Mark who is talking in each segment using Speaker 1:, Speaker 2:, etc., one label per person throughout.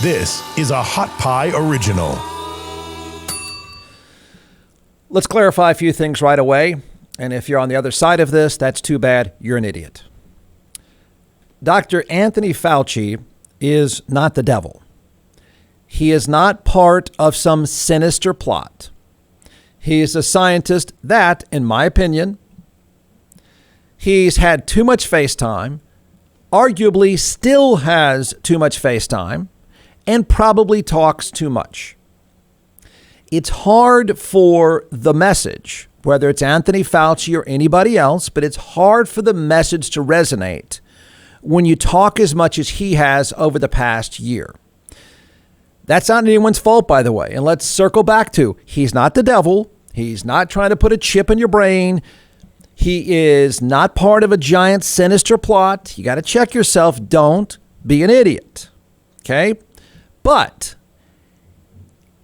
Speaker 1: This is a Hot Pie Original.
Speaker 2: Let's clarify a few things right away. And if you're on the other side of this, that's too bad. You're an idiot. Dr. Anthony Fauci is not the devil. He is not part of some sinister plot. He is a scientist that, in my opinion, he's had too much face time, arguably still has too much face time, and probably talks too much. It's hard for the message, whether it's Anthony Fauci or anybody else, but it's hard for the message to resonate when you talk as much as he has over the past year. That's not anyone's fault, by the way. And let's circle back to, he's not the devil. He's not trying to put a chip in your brain. He is not part of a giant sinister plot. You got to check yourself. Don't be an idiot. Okay? But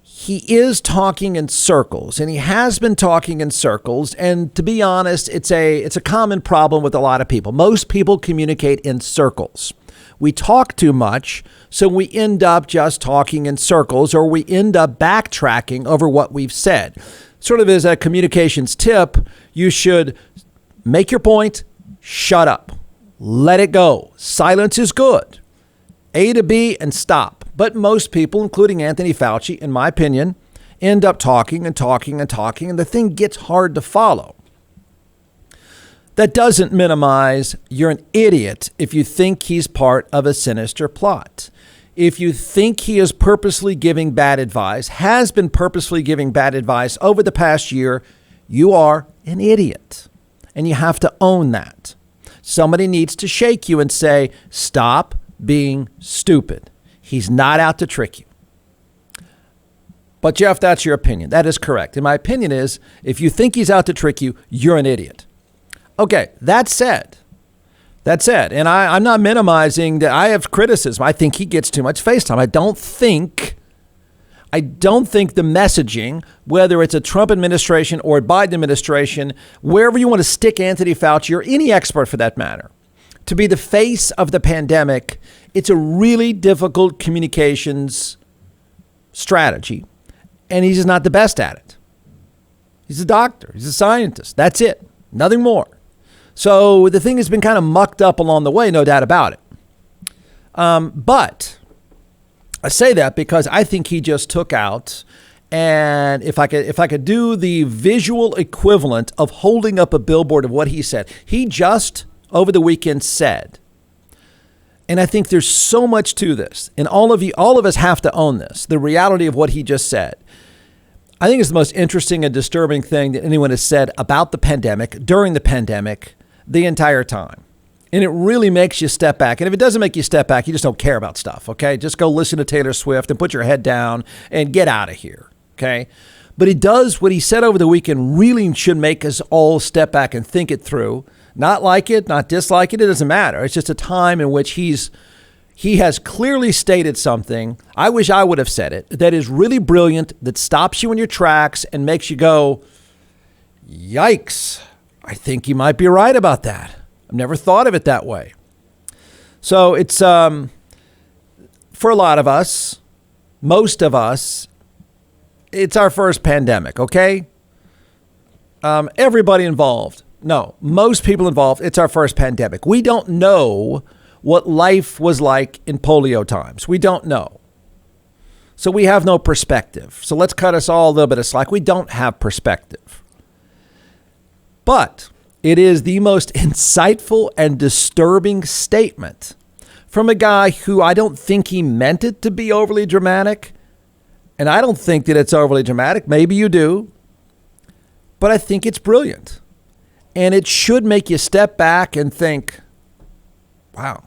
Speaker 2: he is talking in circles, and he has been talking in circles. And to be honest, it's a common problem with a lot of people. Most people communicate in circles. We talk too much, so we end up just talking in circles, or we end up backtracking over what we've said. Sort of as a communications tip, you should make your point, shut up, let it go. Silence is good. A to B and stop. But most people, including Anthony Fauci, in my opinion, end up talking and talking and talking, and the thing gets hard to follow. That doesn't minimize you're an idiot if you think he's part of a sinister plot. If you think he is purposely giving bad advice, has been purposely giving bad advice over the past year, you are an idiot. And you have to own that. Somebody needs to shake you and say, stop being stupid. He's not out to trick you. But Jeff, that's your opinion. That is correct. And my opinion is, if you think he's out to trick you, you're an idiot. Okay, that said, and I'm not minimizing that. I have criticism. I think he gets too much face time. I don't think the messaging, whether it's a Trump administration or a Biden administration, wherever you want to stick Anthony Fauci or any expert for that matter, to be the face of the pandemic, it's a really difficult communications strategy. And he's just not the best at it. He's a doctor. He's a scientist. That's it. Nothing more. So the thing has been kind of mucked up along the way, no doubt about it. But I say that because I think he just took out, and if I could do the visual equivalent of holding up a billboard of what he said, he just over the weekend said, and I think there's so much to this, and all of us have to own this, the reality of what he just said. I think it's the most interesting and disturbing thing that anyone has said about the pandemic, during the pandemic, the entire time. And it really makes you step back. And if it doesn't make you step back, you just don't care about stuff, okay? Just go listen to Taylor Swift and put your head down and get out of here, okay? But it does, what he said over the weekend really should make us all step back and think it through. Not like it, not dislike it, it doesn't matter. It's just a time in which he has clearly stated something, I wish I would have said it, that is really brilliant, that stops you in your tracks and makes you go, yikes, I think you might be right about that. I've never thought of it that way. So it's, for a lot of us, most of us, it's our first pandemic, okay? Everybody involved. No, most people involved, it's our first pandemic. We don't know what life was like in polio times. We don't know. So we have no perspective. So let's cut us all a little bit of slack. We don't have perspective. But it is the most insightful and disturbing statement from a guy who I don't think he meant it to be overly dramatic. And I don't think that it's overly dramatic. Maybe you do. But I think it's brilliant. And it should make you step back and think, wow,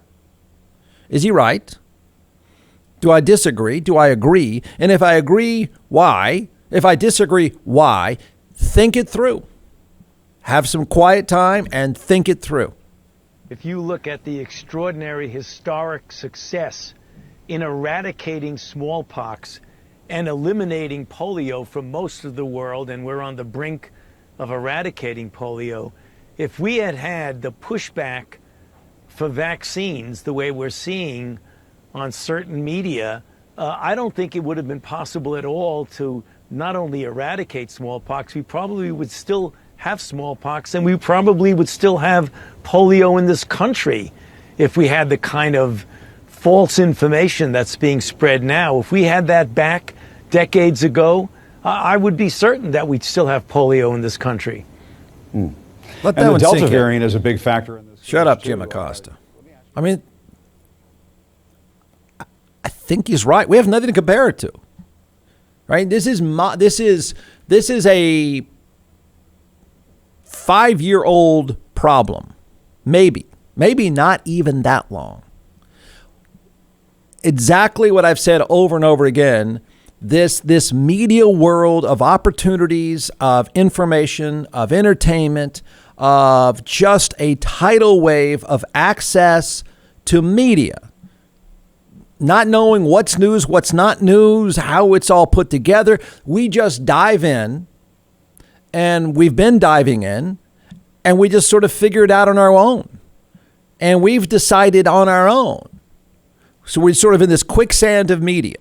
Speaker 2: is he right? Do I disagree? Do I agree? And if I agree, why? If I disagree, why? Think it through. Have some quiet time and think it through.
Speaker 3: If you look at the extraordinary historic success in eradicating smallpox and eliminating polio from most of the world, and we're on the brink of eradicating polio, if we had had the pushback for vaccines the way we're seeing on certain media, I don't think it would have been possible at all to not only eradicate smallpox, we probably would still have smallpox, and we probably would still have polio in this country if we had the kind of false information that's being spread now. If we had that back decades ago, I would be certain that we'd still have polio in this country.
Speaker 4: And the Delta variant is a big factor in this.
Speaker 2: Shut up, Jim Acosta. I mean, I think he's right. We have nothing to compare it to, right? This is a 5-year-old problem, maybe not even that long. Exactly what I've said over and over again. This media world of opportunities, of information, of entertainment, of just a tidal wave of access to media. Not knowing what's news, what's not news, how it's all put together. We just dive in, and we've been diving in, and we just sort of figure it out on our own. And we've decided on our own. So we're sort of in this quicksand of media.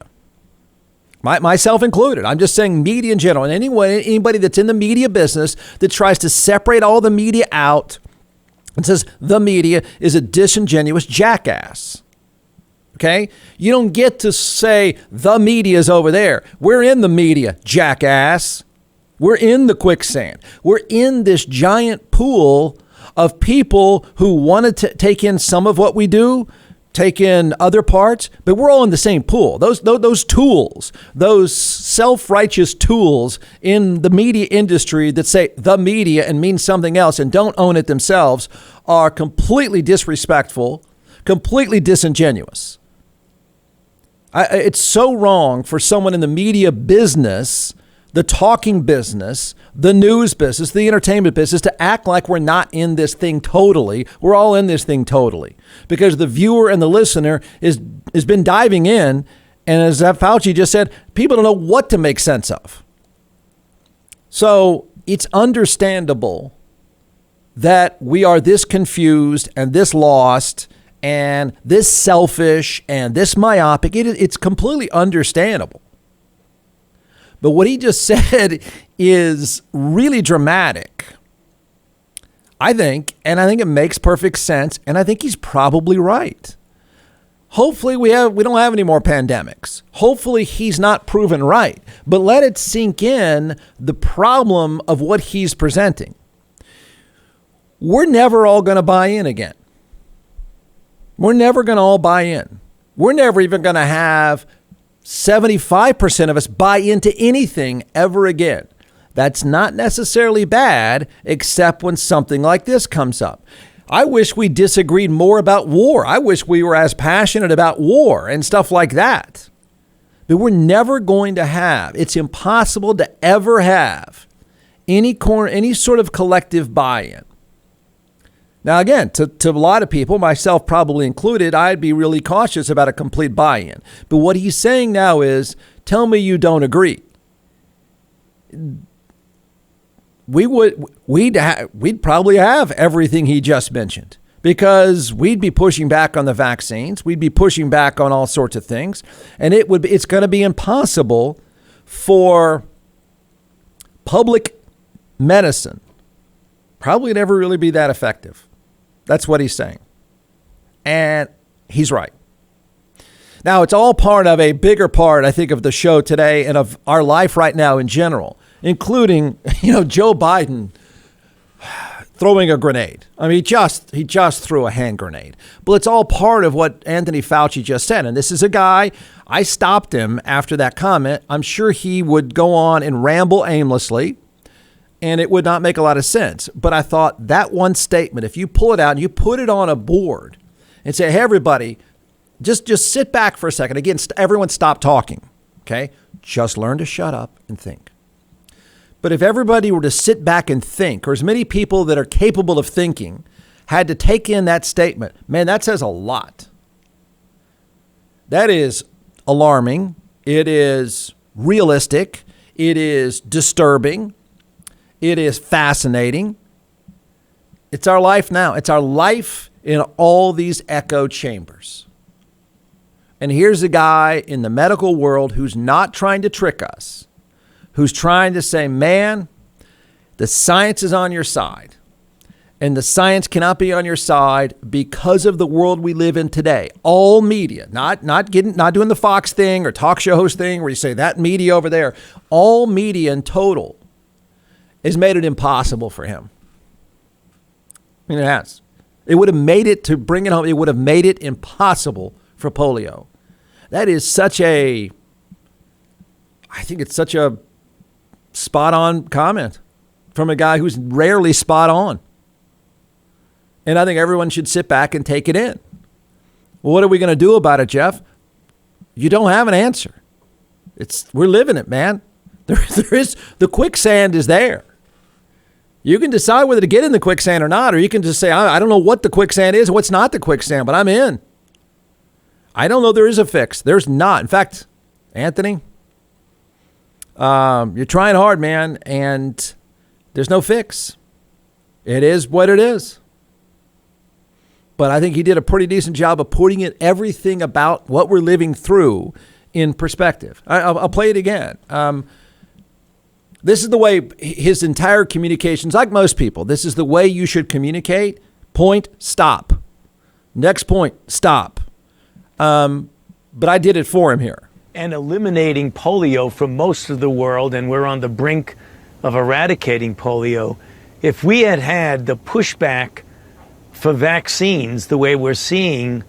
Speaker 2: Myself included. I'm just saying media in general. And anybody that's in the media business that tries to separate all the media out and says the media is a disingenuous jackass. Okay? You don't get to say the media is over there. We're in the media, jackass. We're in the quicksand. We're in this giant pool of people who want to take in some of what we do, take in other parts, but we're all in the same pool. Those tools, those self-righteous tools in the media industry that say the media and mean something else and don't own it themselves are completely disrespectful, completely disingenuous. It's so wrong for someone in the media business, the talking business, the news business, the entertainment business to act like we're not in this thing totally. We're all in this thing totally because the viewer and the listener has been diving in. And as Fauci just said, people don't know what to make sense of. So it's understandable that we are this confused and this lost and this selfish and this myopic. It's completely understandable. But what he just said is really dramatic, I think, and I think it makes perfect sense, and I think he's probably right. Hopefully we don't have any more pandemics. Hopefully he's not proven right, but let it sink in the problem of what he's presenting. We're never all going to buy in again. We're never going to all buy in. We're never even going to have 75% of us buy into anything ever again. That's not necessarily bad, except when something like this comes up. I wish we disagreed more about war. I wish we were as passionate about war and stuff like that. But we're never going to have, it's impossible to ever have any sort of collective buy-in. Now, again, to a lot of people, myself probably included, I'd be really cautious about a complete buy-in. But what he's saying now is, tell me you don't agree. We'd probably have everything he just mentioned because we'd be pushing back on the vaccines. We'd be pushing back on all sorts of things. And it's going to be impossible for public medicine probably never really be that effective. That's what he's saying. And he's right. Now, it's all part of a bigger part, I think, of the show today and of our life right now in general, including, Joe Biden throwing a grenade. I mean, he just threw a hand grenade. But it's all part of what Anthony Fauci just said. And this is a guy, I stopped him after that comment. I'm sure he would go on and ramble aimlessly, and it would not make a lot of sense. But I thought that one statement, if you pull it out and you put it on a board and say, hey, everybody, just sit back for a second. Again, everyone stop talking. Okay. Just learn to shut up and think. But if everybody were to sit back and think, or as many people that are capable of thinking had to take in that statement, man, that says a lot. That is alarming. It is realistic. It is disturbing. It is fascinating. It's our life now. It's our life in all these echo chambers. And here's a guy in the medical world who's not trying to trick us, who's trying to say, man, the science is on your side. And the science cannot be on your side because of the world we live in today. All media, not doing the Fox thing or talk show host thing where you say that media over there. All media in total has made it impossible for him. I mean, it has. It would have made it, to bring it home, it would have made it impossible for polio. That is I think it's such a spot on comment from a guy who's rarely spot on. And I think everyone should sit back and take it in. Well, what are we going to do about it, Jeff? You don't have an answer. We're living it, man. There is, the quicksand is there. You can decide whether to get in the quicksand or not, or you can just say, I don't know what the quicksand is, what's not the quicksand, but I'm in. I don't know there is a fix. There's not. In fact, Anthony, you're trying hard, man, and there's no fix. It is what it is. But I think he did a pretty decent job of putting everything about what we're living through in perspective. I'll play it again. This is the way his entire communications, like most people, this is the way you should communicate. Point, stop. Next point, stop. But I did it for him here.
Speaker 3: And eliminating polio from most of the world, and we're on the brink of eradicating polio. If we had had the pushback for vaccines the way we're seeing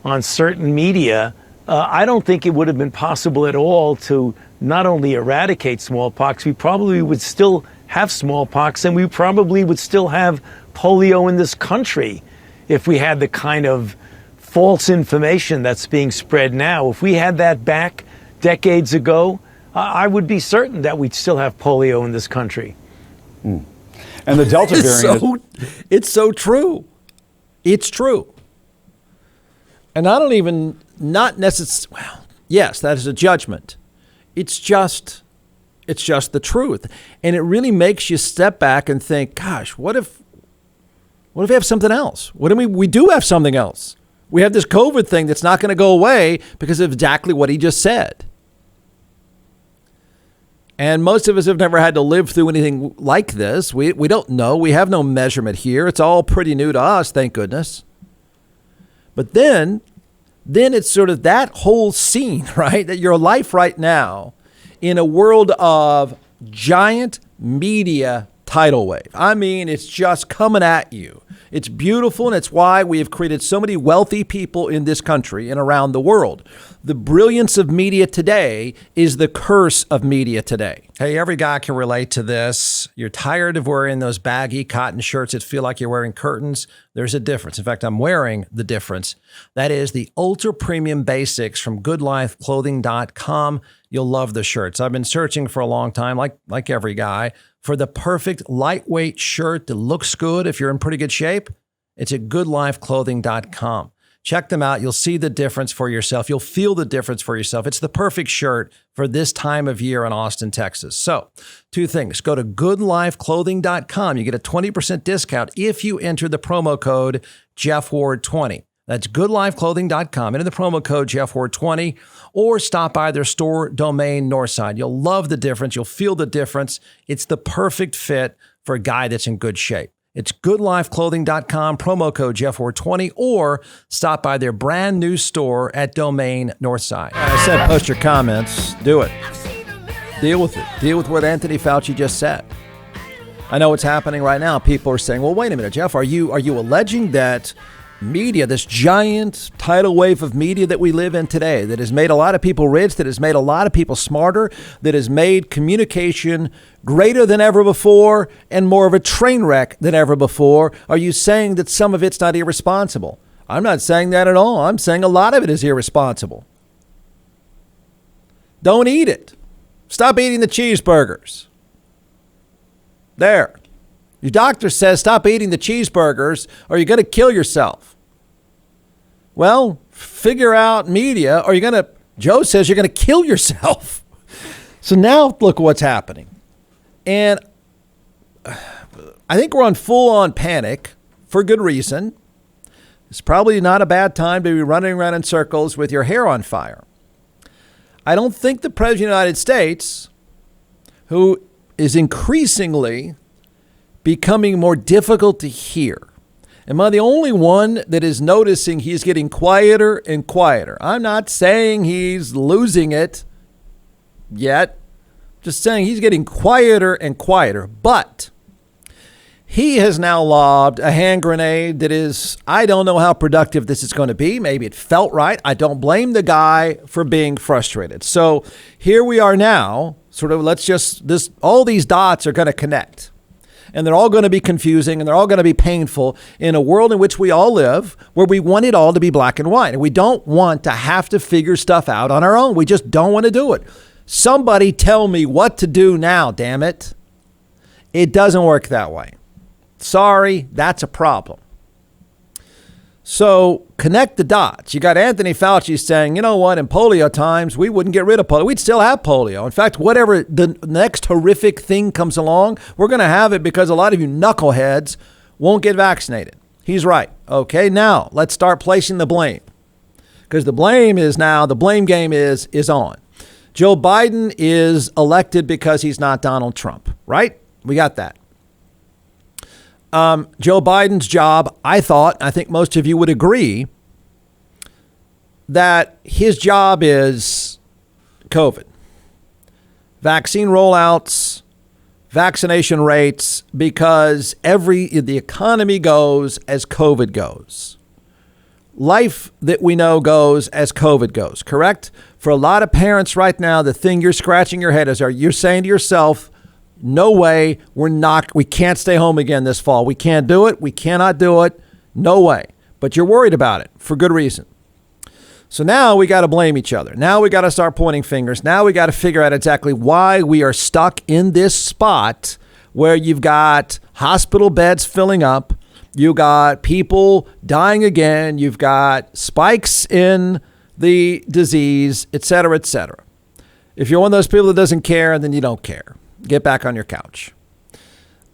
Speaker 3: on certain media, I don't think it would have been possible at all to not only eradicate smallpox, we probably would still have smallpox, and we probably would still have polio in this country if we had the kind of false information that's being spread now. If we had that back decades ago, I would be certain that we'd still have polio in this country.
Speaker 4: And the Delta variant.
Speaker 2: It's so true. It's true. And I don't even, not necessarily, well, yes, that is a judgment. It's just the truth. And it really makes you step back and think, gosh, what if we have something else? What if we do have something else? We have this COVID thing that's not going to go away because of exactly what he just said. And most of us have never had to live through anything like this. We don't know. We have no measurement here. It's all pretty new to us, thank goodness. But then it's sort of that whole scene, right? That your life right now in a world of giant media tidal wave. I mean, it's just coming at you. It's beautiful, and it's why we have created so many wealthy people in this country and around the world. The brilliance of media today is the curse of media today. Hey, every guy can relate to this. You're tired of wearing those baggy cotton shirts that feel like you're wearing curtains. There's a difference. In fact, I'm wearing the difference. That is the ultra premium basics from goodlifeclothing.com. You'll love the shirts. I've been searching for a long time, like every guy, for the perfect lightweight shirt that looks good if you're in pretty good shape. It's at goodlifeclothing.com. Check them out. You'll see the difference for yourself. You'll feel the difference for yourself. It's the perfect shirt for this time of year in Austin, Texas. So, two things. Go to goodlifeclothing.com. You get a 20% discount if you enter the promo code JeffWard20. That's goodlifeclothing.com. Enter the promo code JeffWard20 or stop by their store domain Northside. You'll love the difference. You'll feel the difference. It's the perfect fit for a guy that's in good shape. It's goodlifeclothing.com, promo code JeffWard20, or stop by their brand new store at Domain Northside. I said post your comments. Do it. Deal with it. Deal with what Anthony Fauci just said. I know what's happening right now. People are saying, well, wait a minute, Jeff, are you alleging that media, this giant tidal wave of media that we live in today, that has made a lot of people rich, that has made a lot of people smarter, that has made communication greater than ever before and more of a train wreck than ever before, are you saying that some of it's not irresponsible? I'm not saying that at all. I'm saying a lot of it is irresponsible. Don't eat it. Stop eating the cheeseburgers. There. Your doctor says stop eating the cheeseburgers or you're going to kill yourself. Well, figure out media or Joe says you're going to kill yourself. So now look what's happening. And I think we're on full on panic for good reason. It's probably not a bad time to be running around in circles with your hair on fire. I don't think the President of the United States, who is increasingly becoming more difficult to hear, am I the only one that is noticing he's getting quieter and quieter? I'm not saying he's losing it yet. Just saying he's getting quieter and quieter. But he has now lobbed a hand grenade that is, I don't know how productive this is going to be. Maybe it felt right. I don't blame the guy for being frustrated. So here we are now, sort of, all these dots are going to connect. And they're all going to be confusing and they're all going to be painful in a world in which we all live, where we want it all to be black and white. And we don't want to have to figure stuff out on our own. We just don't want to do it. Somebody tell me what to do now, damn it. It doesn't work that way. Sorry, that's a problem. So connect the dots. You got Anthony Fauci saying, you know what, in polio times, we wouldn't get rid of polio. We'd still have polio. In fact, whatever the next horrific thing comes along, we're going to have it because a lot of you knuckleheads won't get vaccinated. He's right. Okay, now let's start placing the blame. Because the blame game is on. Joe Biden is elected because he's not Donald Trump, right? We got that. Joe Biden's job, I think most of you would agree that his job is COVID. Vaccine rollouts, vaccination rates, because the economy goes as COVID goes. Life that we know goes as COVID goes, correct? For a lot of parents right now, the thing you're scratching your head is, you're saying to yourself, no way, we can't stay home again this fall. We can't do it. We cannot do it. No way. But you're worried about it for good reason. So now we got to blame each other. Now we got to start pointing fingers. Now we got to figure out exactly why we are stuck in this spot where you've got hospital beds filling up. You got people dying again. You've got spikes in the disease, et cetera, et cetera. If you're one of those people that doesn't care, then you don't care. Get back on your couch.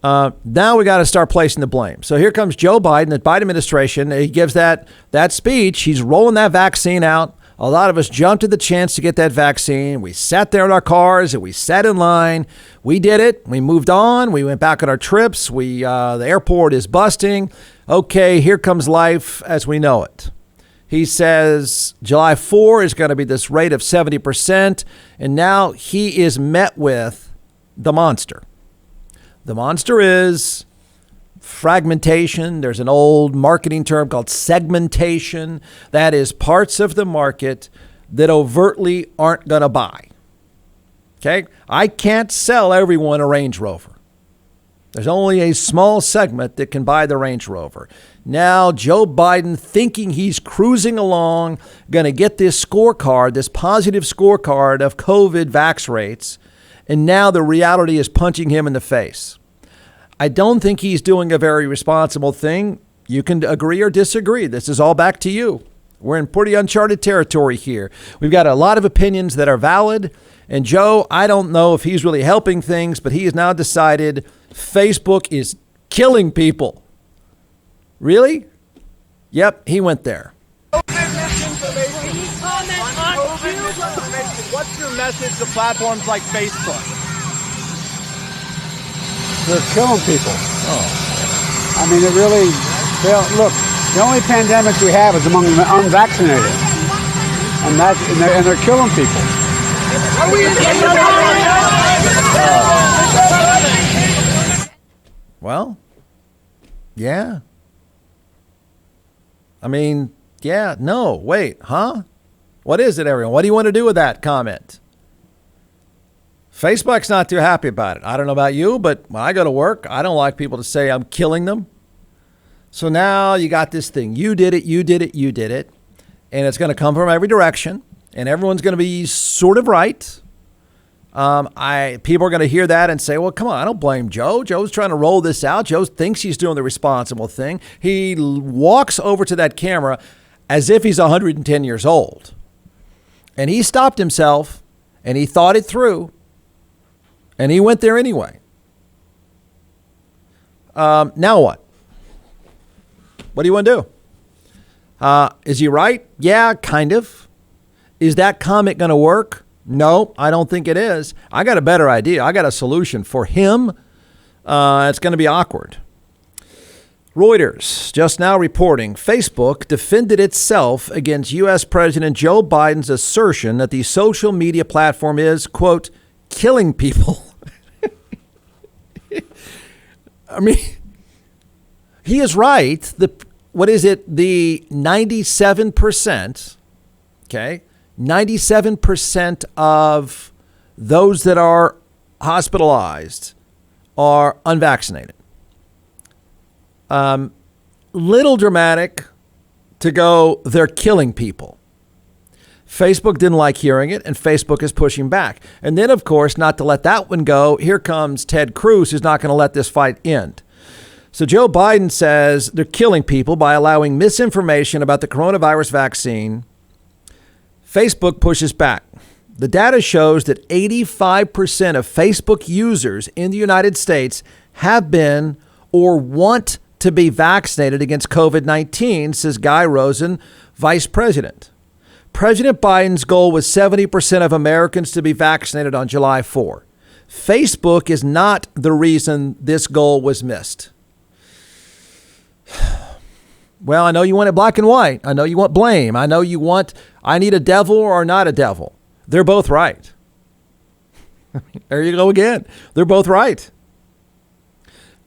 Speaker 2: Now we got to start placing the blame. So here comes Joe Biden, the Biden administration. He gives that speech. He's rolling that vaccine out. A lot of us jumped at the chance to get that vaccine. We sat there in our cars and we sat in line. We did it. We moved on. We went back on our trips. The airport is busting. Okay, here comes life as we know it. He says July 4 is going to be this rate of 70%. And now he is met with the monster. The monster is fragmentation. There's an old marketing term called segmentation. That is parts of the market that overtly aren't going to buy. Okay? I can't sell everyone a Range Rover. There's only a small segment that can buy the Range Rover. Now, Joe Biden, thinking he's cruising along, going to get this scorecard, this positive scorecard of COVID vax rates. And now the reality is punching him in the face. I don't think he's doing a very responsible thing. You can agree or disagree. This is all back to you. We're in pretty uncharted territory here. We've got a lot of opinions that are valid. And Joe, I don't know if he's really helping things, but he has now decided Facebook is killing people. Really? Yep, he went there.
Speaker 5: What's your message to platforms like Facebook?
Speaker 6: They're killing people.
Speaker 2: Oh.
Speaker 6: I mean, look, the only pandemic we have is among the unvaccinated. And they're killing people.
Speaker 2: Well, yeah. I mean, yeah, no, wait, huh? What is it, everyone? What do you want to do with that comment? Facebook's not too happy about it. I don't know about you, but when I go to work, I don't like people to say I'm killing them. So now you got this thing. You did it, you did it, you did it. And it's going to come from every direction. And everyone's going to be sort of right. People are going to hear that and say, well, come on, I don't blame Joe. Joe's trying to roll this out. Joe thinks he's doing the responsible thing. He walks over to that camera as if he's 110 years old. And he stopped himself and he thought it through and he went there anyway. Now what? What do you want to do? Is he right? Yeah, kind of. Is that comment going to work? No, I don't think it is. I got a better idea. I got a solution for him. It's going to be awkward. Reuters just now reporting Facebook defended itself against U.S. President Joe Biden's assertion that the social media platform is, quote, killing people. I mean, he is right. The 97%, okay? 97% of those that are hospitalized are unvaccinated. Little dramatic to go, they're killing people. Facebook didn't like hearing it, and Facebook is pushing back. And then, of course, not to let that one go, here comes Ted Cruz, who's not going to let this fight end. So Joe Biden says they're killing people by allowing misinformation about the coronavirus vaccine. Facebook pushes back. The data shows that 85% of Facebook users in the United States have been or want to be vaccinated against COVID-19, says Guy Rosen, vice president. President Biden's goal was 70% of Americans to be vaccinated on July 4. Facebook is not the reason this goal was missed. Well, I know you want it black and white. I know you want blame. I know you want, I need a devil or not a devil. They're both right. There you go again. They're both right.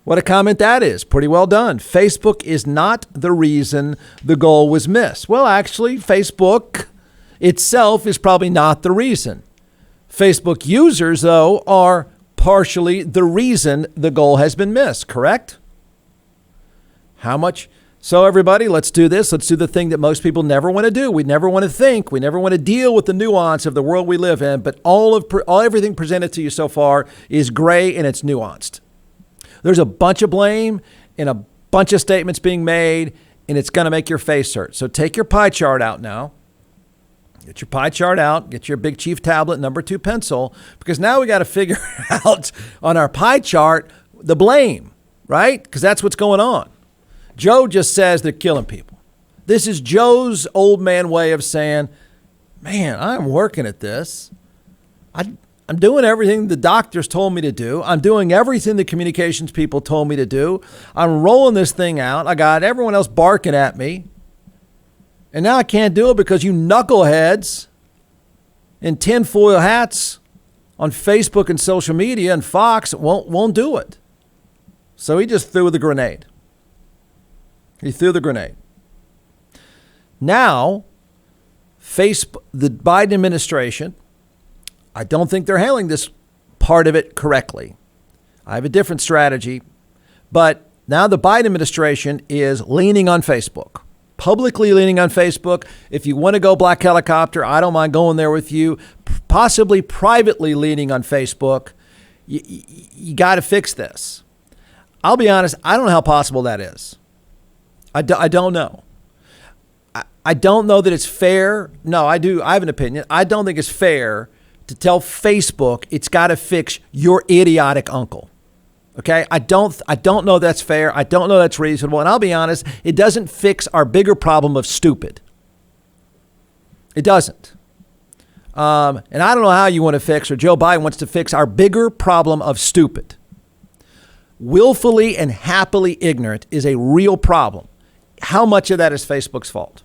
Speaker 2: What a comment that is. Pretty well done. Facebook is not the reason the goal was missed. Well, actually, Facebook itself is probably not the reason. Facebook users, though, are partially the reason the goal has been missed, correct? How much? So everybody, let's do this. Let's do the thing that most people never want to do. We never want to think. We never want to deal with the nuance of the world we live in. But everything presented to you so far is gray and it's nuanced. There's a bunch of blame and a bunch of statements being made, and it's going to make your face hurt. So take your pie chart out now. Get your pie chart out. Get your Big Chief tablet, number 2 pencil, because now we got to figure out on our pie chart the blame, right? Because that's what's going on. Joe just says they're killing people. This is Joe's old man way of saying, man, I'm working at this. I'm doing everything the doctors told me to do. I'm doing everything the communications people told me to do. I'm rolling this thing out. I got everyone else barking at me. And now I can't do it because you knuckleheads in tinfoil hats on Facebook and social media and Fox won't do it. So he just threw the grenade. He threw the grenade. Now, the Biden administration, I don't think they're handling this part of it correctly. I have a different strategy. But now the Biden administration is leaning on Facebook, publicly leaning on Facebook. If you want to go black helicopter, I don't mind going there with you. Possibly privately leaning on Facebook. You got to fix this. I'll be honest, I don't know how possible that is. I don't know. I don't know that it's fair. No, I do. I have an opinion. I don't think it's fair to tell Facebook it's got to fix your idiotic uncle. Okay? I don't know that's fair. I don't know that's reasonable. And I'll be honest, it doesn't fix our bigger problem of stupid. It doesn't. And I don't know how you want to fix, or Joe Biden wants to fix our bigger problem of stupid. Willfully and happily ignorant is a real problem. How much of that is Facebook's fault?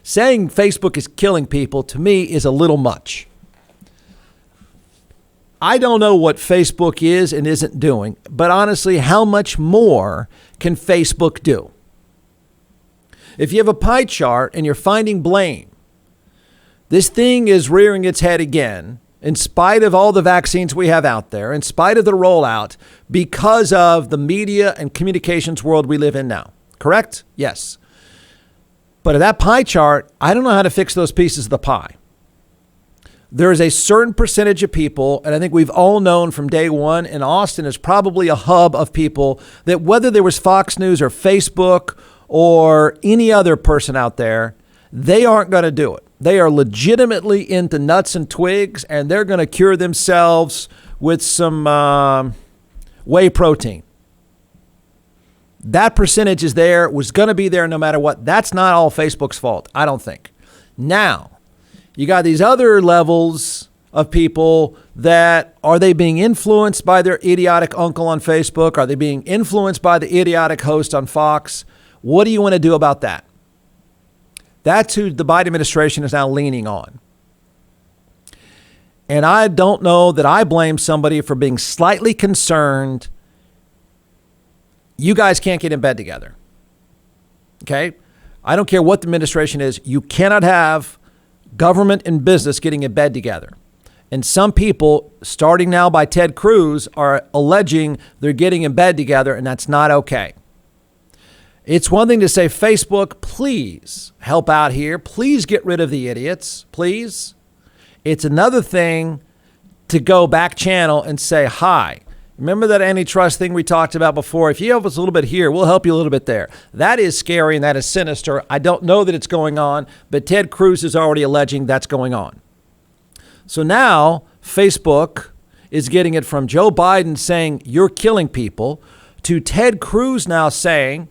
Speaker 2: Saying Facebook is killing people, to me, is a little much. I don't know what Facebook is and isn't doing, but honestly, how much more can Facebook do? If you have a pie chart and you're finding blame, this thing is rearing its head again, in spite of all the vaccines we have out there, in spite of the rollout, because of the media and communications world we live in now. Correct? Yes. But at that pie chart, I don't know how to fix those pieces of the pie. There is a certain percentage of people, and I think we've all known from day one, and Austin is probably a hub of people, that whether there was Fox News or Facebook or any other person out there, they aren't going to do it. They are legitimately into nuts and twigs, and they're going to cure themselves with some whey protein. That percentage is there, was going to be there no matter what. That's not all Facebook's fault, I don't think. Now, you got these other levels of people that, are they being influenced by their idiotic uncle on Facebook? Are they being influenced by the idiotic host on Fox? What do you want to do about that? That's who the Biden administration is now leaning on. And I don't know that I blame somebody for being slightly concerned. You guys can't get in bed together. Okay? I don't care what the administration is. You cannot have government and business getting in bed together. And some people, starting now by Ted Cruz, are alleging they're getting in bed together, and that's not okay. It's one thing to say, Facebook, please help out here. Please get rid of the idiots, please. It's another thing to go back channel and say, hi. Remember that antitrust thing we talked about before? If you help us a little bit here, we'll help you a little bit there. That is scary and that is sinister. I don't know that it's going on, but Ted Cruz is already alleging that's going on. So now Facebook is getting it from Joe Biden saying you're killing people to Ted Cruz now saying,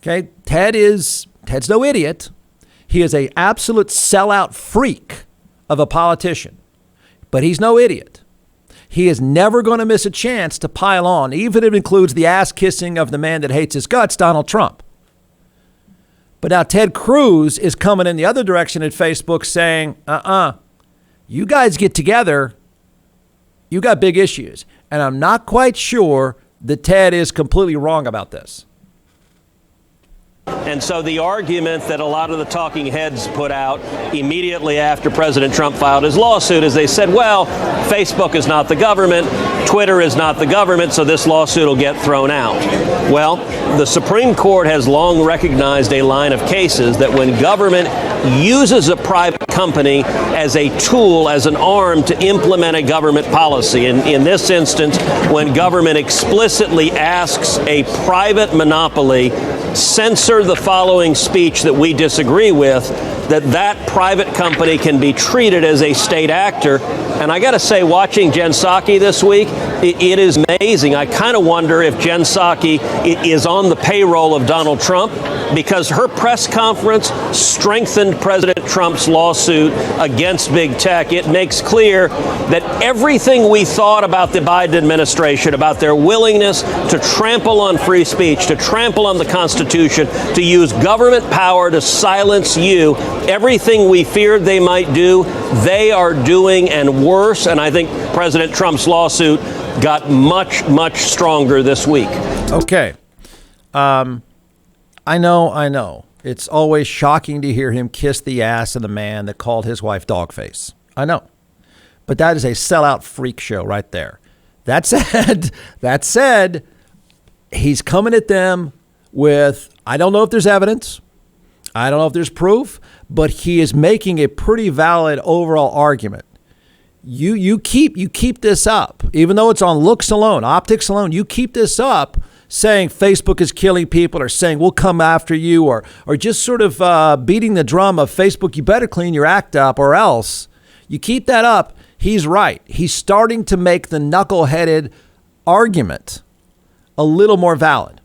Speaker 2: okay, Ted's no idiot. He is an absolute sellout freak of a politician, but he's no idiot. He is never going to miss a chance to pile on, even if it includes the ass kissing of the man that hates his guts, Donald Trump. But now Ted Cruz is coming in the other direction at Facebook saying, you guys get together. You got big issues. And I'm not quite sure that Ted is completely wrong about this.
Speaker 7: And so the argument that a lot of the talking heads put out immediately after President Trump filed his lawsuit is they said, well, Facebook is not the government, Twitter is not the government, so this lawsuit will get thrown out. Well, the Supreme Court has long recognized a line of cases that when government uses a private company as a tool, as an arm to implement a government policy, and in this instance, when government explicitly asks a private monopoly censor the following speech that we disagree with, that private company can be treated as a state actor. And I got to say, watching Jen Psaki this week, it is amazing. I kind of wonder if Jen Psaki is on the payroll of Donald Trump, because her press conference strengthened President Trump's lawsuit against big tech. It makes clear that everything we thought about the Biden administration, about their willingness to trample on free speech, to trample on the Constitution, to use government power to silence you, everything we feared they might do, they are doing, and worse. And I think President Trump's lawsuit got much, much stronger this week.
Speaker 2: Okay. I know. It's always shocking to hear him kiss the ass of the man that called his wife dogface. I know. But that is a sellout freak show right there. That said, he's coming at them with, I don't know if there's evidence. I don't know if there's proof, but he is making a pretty valid overall argument. You keep this up, even though it's on looks alone, optics alone, you keep this up, saying Facebook is killing people, or saying we'll come after you, or just sort of beating the drum of Facebook, you better clean your act up or else. You keep that up, he's right. He's starting to make the knuckleheaded argument a little more valid.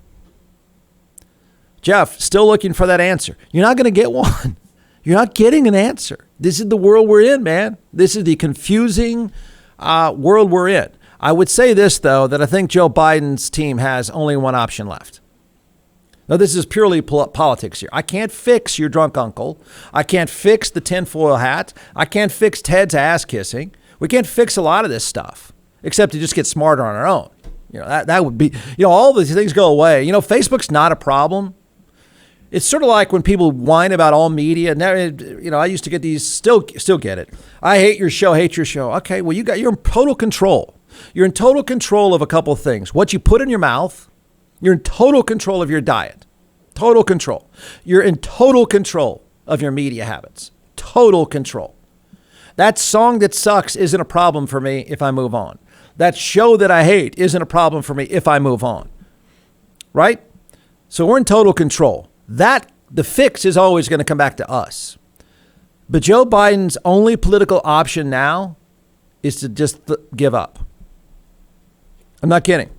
Speaker 2: Jeff, still looking for that answer. You're not going to get one. You're not getting an answer. This is the world we're in, man. This is the confusing world we're in. I would say this, though, that I think Joe Biden's team has only one option left. Now, this is purely politics here. I can't fix your drunk uncle. I can't fix the tinfoil hat. I can't fix Ted's ass kissing. We can't fix a lot of this stuff, except to just get smarter on our own. That would be, all these things go away. Facebook's not a problem. It's sort of like when people whine about all media. I used to get these, still get it. I hate your show. Okay, well, you're in total control. You're in total control of a couple of things. What you put in your mouth, you're in total control of your diet. Total control. You're in total control of your media habits. Total control. That song that sucks isn't a problem for me if I move on. That show that I hate isn't a problem for me if I move on. Right? So we're in total control. The fix is always going to come back to us. But Joe Biden's only political option now is to just give up. I'm not kidding.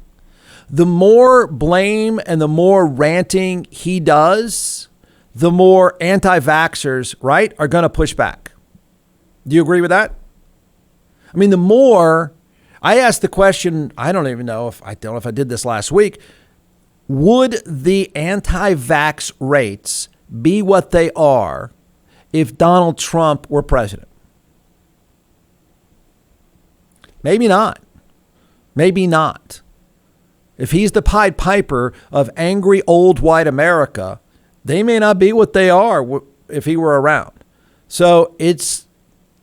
Speaker 2: the more blame and the more ranting he does, the more anti-vaxxers, right, are going to push back. Do you agree with that? I mean, the more I asked the question, I don't know if I did this last week. Would the anti-vax rates be what they are if Donald Trump were president? Maybe not. Maybe not. If he's the Pied Piper of angry old white America, they may not be what they are if he were around. So it's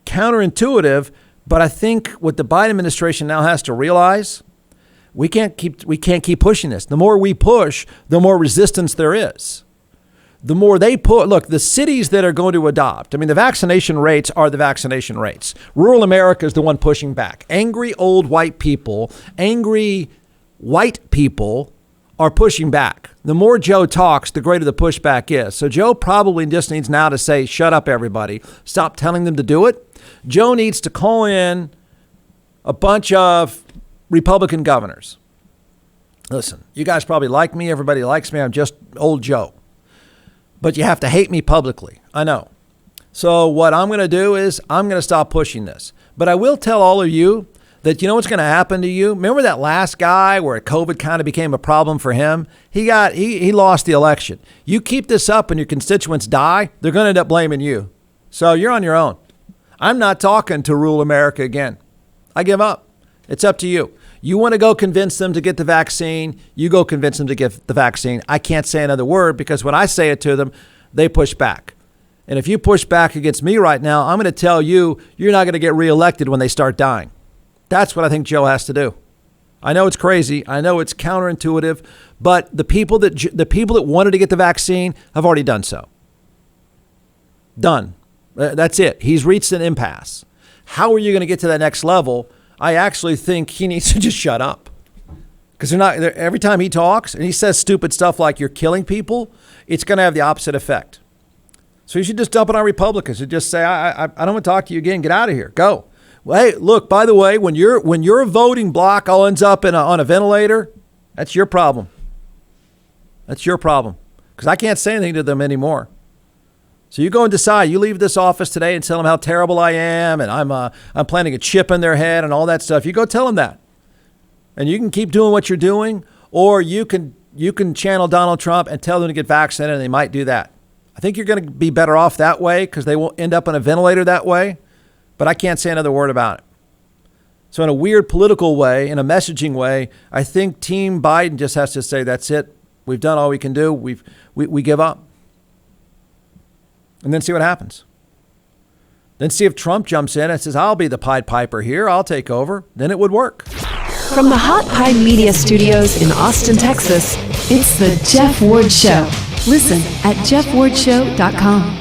Speaker 2: counterintuitive, but I think what the Biden administration now has to realize, we can't keep pushing this. The more we push, the more resistance there is. The more they put, look, the cities that are going to adopt, I mean, the vaccination rates are the vaccination rates. Rural America is the one pushing back. Angry old white people, angry white people are pushing back. The more Joe talks, the greater the pushback is. So Joe probably just needs now to say, shut up, everybody. Stop telling them to do it. Joe needs to call in a bunch of Republican governors. Listen, you guys probably like me. Everybody likes me. I'm just old Joe. But you have to hate me publicly. I know. So what I'm going to do is I'm going to stop pushing this. But I will tell all of you that you know what's going to happen to you? Remember that last guy where COVID kind of became a problem for him? He lost the election. You keep this up and your constituents die, they're going to end up blaming you. So you're on your own. I'm not talking to rural America again. I give up. It's up to you. You want to go convince them to get the vaccine, you go convince them to get the vaccine. I can't say another word because when I say it to them, they push back. And if you push back against me right now, I'm going to tell you, you're not going to get reelected when they start dying. That's what I think Joe has to do. I know it's crazy. I know it's counterintuitive, but the people that wanted to get the vaccine have already done so. Done. That's it. He's reached an impasse. How are you going to get to that next level? I actually think he needs to just shut up, because every time he talks and he says stupid stuff like you're killing people, it's going to have the opposite effect. So you should just dump it on Republicans and just say, I don't want to talk to you again. Get out of here. Go. Well, hey, look, by the way, when your voting block all ends up on a ventilator, that's your problem. That's your problem, because I can't say anything to them anymore. So you go and decide. You leave this office today and tell them how terrible I am, and I'm planting a chip in their head and all that stuff. You go tell them that, and you can keep doing what you're doing, or you can channel Donald Trump and tell them to get vaccinated, and they might do that. I think you're going to be better off that way because they won't end up on a ventilator that way. But I can't say another word about it. So in a weird political way, in a messaging way, I think Team Biden just has to say, that's it. We've done all we can do. We give up. And then see what happens. Then see if Trump jumps in and says, I'll be the Pied Piper here. I'll take over. Then it would work.
Speaker 8: From the Hot Pie Media Studios in Austin, Texas, it's the Jeff Ward Show. Listen at jeffwardshow.com.